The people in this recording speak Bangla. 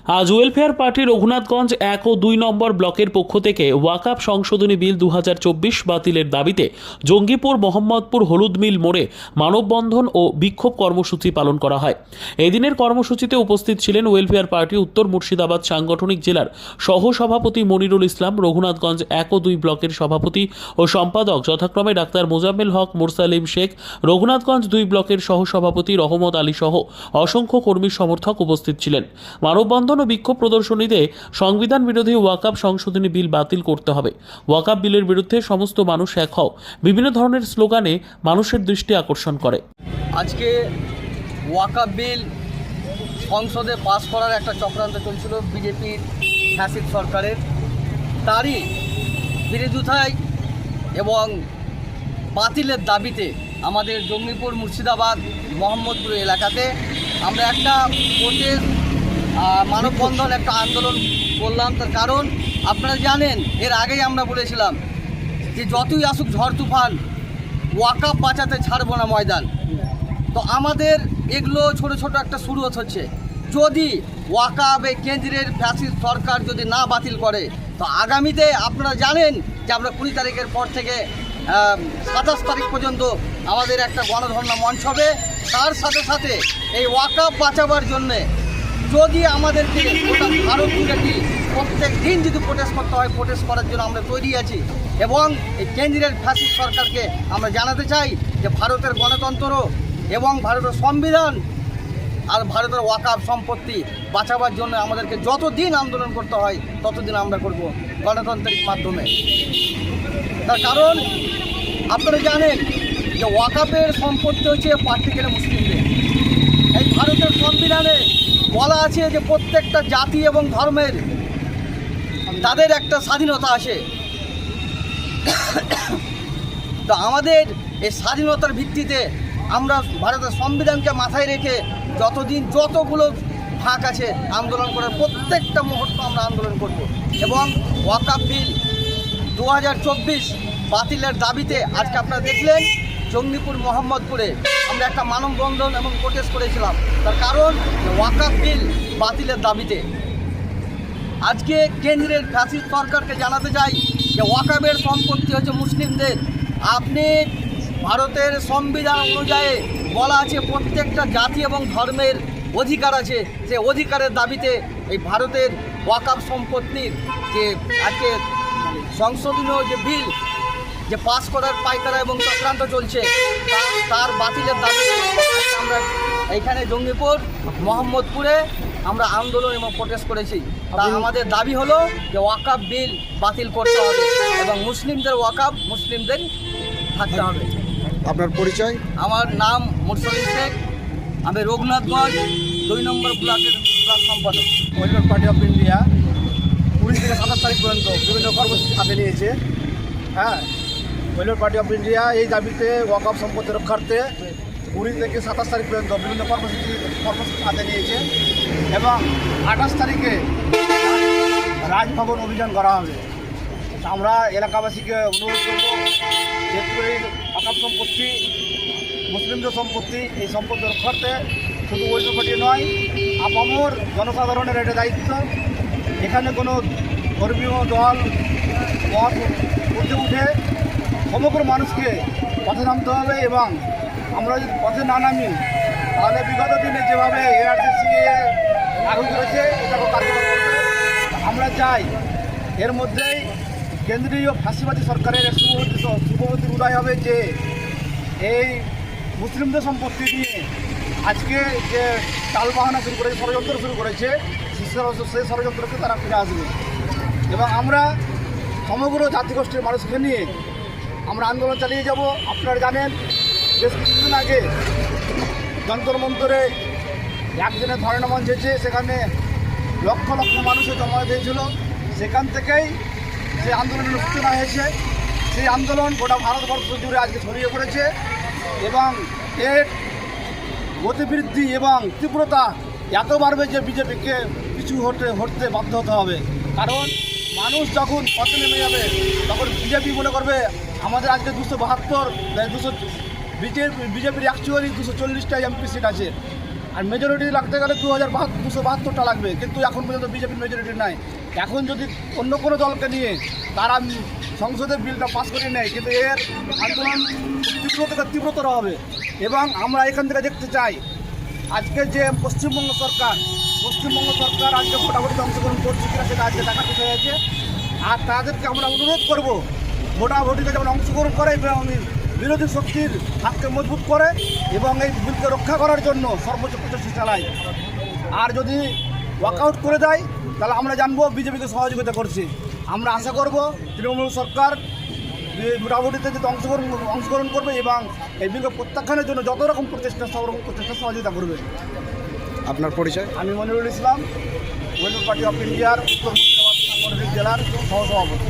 আজ ওয়েলফেয়ার পার্টি রঘুনাথগঞ্জ 1 ও 2 নম্বর ব্লকের পক্ষ থেকে ওয়াকআপ সংশোধনী বিল 2024 বাতিলের দাবিতে জঙ্গিপুর মোহাম্মদপুর হলুদ মিল মোড়ে মানববন্ধন ও বিক্ষোভ কর্মসূচি পালন করা হয়। এদিনের কর্মসূচিতে উপস্থিত ছিলেন ওয়েলফেয়ার পার্টি উত্তর মুর্শিদাবাদ সাংগঠনিক জেলার সহসভাপতি মনিরুল ইসলাম, রঘুনাথগঞ্জ 1 ও 2 ব্লকের সভাপতি ও সম্পাদক যথাক্রমে ডাক্তার মোজাম্মেল হক, মুরসালিম শেখ, রঘুনাথগঞ্জ 2 ব্লকের সহসভাপতি রহমত আলী সহ অসংখ্য কর্মী সমর্থক উপস্থিত ছিলেন। মানববন্ধন ও বিক্ষোভ প্রদর্শনীতে সংবিধান বিরোধী ওয়াকআপ সংশোধনী বিল বাতিল করতে হবে, ওয়াকআপ বিলের বিরুদ্ধে সমস্ত মানুষ এক হও, বিভিন্ন ধরনের স্লোগানে মানুষের দৃষ্টি আকর্ষণ করে। আজকে ওয়াকআপ বিল সংসদে পাস করার একটা চক্রান্ত চলছিল বিজেপির ফ্যাসিড সরকারের, তারই বিরোধিতায় এবং বাতিলের দাবিতে আমাদের জঙ্গিপুর মুর্শিদাবাদ মোহাম্মদপুর এলাকাতে আমরা একটা প্রোটেস্ট মানববন্ধন একটা আন্দোলন করলাম। তার কারণ আপনারা জানেন, এর আগেই আমরা বলেছিলাম যে যতই আসুক ঝড় তুফান, ওয়াকআপ বাঁচাতে ছাড়বো না ময়দান। তো আমাদের এগুলো ছোট ছোট একটা শুরু হচ্ছে। যদি ওয়াকআপ এই কেন্দ্রের ফ্যাসিস্ট সরকার যদি না বাতিল করে, তো আগামীতে আপনারা জানেন যে আমরা 20 তারিখের পর থেকে 27 তারিখ পর্যন্ত আমাদের একটা গণধর্ণা মঞ্চ হবে। তার সাথে সাথে এই ওয়াকআপ বাঁচাবার জন্যে যদি আমাদেরকে গোটা ভারত জুড়ে প্রত্যেক দিন যদি প্রোটেস্ট করতে হয়, প্রোটেস্ট করার জন্য আমরা তৈরি আছি। এবং এই কেন্দ্রের ফ্যাসিস্ট সরকারকে আমরা জানাতে চাই যে ভারতের গণতন্ত্র এবং ভারতের সংবিধান আর ভারতের ওয়াকআপ সম্পত্তি বাঁচাবার জন্য আমাদেরকে যতদিন আন্দোলন করতে হয় ততদিন আমরা করব গণতান্ত্রিক মাধ্যমে। তার কারণ আপনারা জানেন যে ওয়াকআপের সম্পত্তি হচ্ছে পার্টিকুলার মুসলিমদের। এই ভারতের সংবিধানে বলা আছে যে প্রত্যেকটা জাতি এবং ধর্মের তাদের একটা স্বাধীনতা আছে। তো আমাদের এই স্বাধীনতার ভিত্তিতে আমরা ভারতের সংবিধানকে মাথায় রেখে যতদিন যতগুলো ফাঁক আছে আন্দোলন করার প্রত্যেকটা মুহূর্ত আমরা আন্দোলন করব। এবং ওয়াকআপ বিল 2024 বাতিলের দাবিতে আজকে আপনারা দেখলেন জঙ্গিপুর মোহাম্মদপুরে আমরা একটা মানববন্ধন এবং প্রোটেস্ট করেছিলাম। তার কারণ ওয়াকআপ বিল বাতিলের দাবিতে আজকে কেন্দ্রের ফ্যাসিস্ট সরকারকে জানাতে চাই যে ওয়াকআপের সম্পত্তি হচ্ছে মুসলিমদের। আপনি ভারতের সংবিধান অনুযায়ী বলা আছে প্রত্যেকটা জাতি এবং ধর্মের অধিকার আছে, যে অধিকারের দাবিতে এই ভারতের ওয়াকআপ সম্পত্তির যে আজকে সংশোধনীয় যে বিল যে পাস করার পায়তারা এবং চক্রান্ত চলছে তার বাতিলের দাবিতে আমরা এইখানে জঙ্গিপুর মোহাম্মদপুরে আমরা আন্দোলন এবং প্রোটেস্ট করেছি। তা আমাদের দাবি হলো যে ওয়াকআপ বিল বাতিল করতে হবে এবং মুসলিমদের ওয়াকআপ মুসলিমদের থাকতে হবে। আপনার পরিচয়? আমার নাম মুরসালিম শেখ, আমি রঘুনাথগঞ্জ 2 নম্বর ব্লকের ব্লক সম্পাদক। ওয়েলফেয়ার পার্টি অফ ইন্ডিয়া 20 থেকে 27 তারিখ পর্যন্ত বিভিন্ন কর্মসূচি হাতে নিয়েছে। ওয়েলফেয়ার পার্টি অফ ইন্ডিয়া এই দাবিতে ওয়াকআপ সম্পত্তি রক্ষার্থে 20 থেকে 27 তারিখ পর্যন্ত বিভিন্ন কর্মসূচি হাতে নিয়েছে এবং 28 তারিখে রাজভবন অভিযান করা হবে। আমরা এলাকাবাসীকে অনুরোধ করব যে ওয়াকআপ সম্পত্তি মুসলিমদের সম্পত্তি, এই সম্পত্তি রক্ষার্থে শুধু ওয়েলফেয়ার পার্টি নয়, আপামর জনসাধারণের এটা দায়িত্ব। এখানে কোনো ধর্মীয় দল মত উঠে উঠে সমগ্র মানুষকে পথে নামতে হবে এবং আমরা যদি পথে না নামি তাহলে বিগত দিনে যেভাবে এআরসি লাগু করেছে এটাকে কার্যকর করবে। আমরা চাই এর মধ্যেই কেন্দ্রীয় ফ্যাসিবাদী সরকারের শুভবর্তী উদয় হবে যে এই মুসলিমদের সম্পত্তি নিয়ে আজকে যে টালবাহানা শুরু করেছে, ষড়যন্ত্র শুরু করেছে, সেই ষড়যন্ত্রকে তারা ফিরে আসবে এবং আমরা সমগ্র জাতিগোষ্ঠীর মানুষকে নিয়ে আমরা আন্দোলন চালিয়ে যাব। আপনারা জানেন বেশ কিছুদিন আগে যন্তর মন্তরে একদিনের ধর্ণা মঞ্চ হয়েছে, সেখানে লক্ষ লক্ষ মানুষের জমা দিয়েছিল। সেখান থেকেই সেই আন্দোলনের সূচনা হয়েছে। সেই আন্দোলন গোটা ভারতবর্ষ জুড়ে আজকে ছড়িয়ে পড়েছে এবং এর গতিবৃদ্ধি এবং তীব্রতা এত বাড়বে যে বিজেপিকে পিছু হটতে বাধ্য হতে হবে। কারণ মানুষ যখন পথে নেমে যাবে তখন বিজেপি মনে করবে আমাদের আজকে 272 বিজেপির অ্যাকচুয়ালি 240টা এমপি সিট আছে। আর মেজরিটি লাগতে গেলে 2,272টা লাগবে, কিন্তু এখন পর্যন্ত বিজেপির মেজরিটি নাই। এখন যদি অন্য কোনো দলকে নিয়ে তারা সংসদে বিলটা পাস করে নেয়, কিন্তু এর আন্দোলন তীব্র থেকে তীব্রতর হবে। এবং আমরা এখান থেকে দেখতে চাই আজকে যে পশ্চিমবঙ্গ সরকার আজকে ভোটাভুটিতে অংশগ্রহণ করছে কিনা সেটা আজকে দেখার বিষয় আছে। আর তাদেরকে আমরা অনুরোধ করব ভোটাভুটিতে যেমন অংশগ্রহণ করে এবং বিরোধী শক্তির হাতকে মজবুত করে এবং এই বিলকে রক্ষা করার জন্য সর্বোচ্চ প্রচেষ্টা চালায়। আর যদি ওয়াকআউট করে দেয় তাহলে আমরা জানবো বিজেপিকে সহযোগিতা করছে। আমরা আশা করব তৃণমূল সরকার ভোটাভুটিতে যদি অংশগ্রহণ করবে এবং এই বিলকে প্রত্যাখ্যানের জন্য যত রকম প্রচেষ্টা সব রকম প্রচেষ্টা সহযোগিতা করবে। আপনার পরিচয়? আমি মনিরুল ইসলাম, ওয়েলফেয়ার পার্টি অফ ইন্ডিয়ার উত্তর মুর্শিদাবাদ সাংগঠনিক জেলার সহসভাপতি।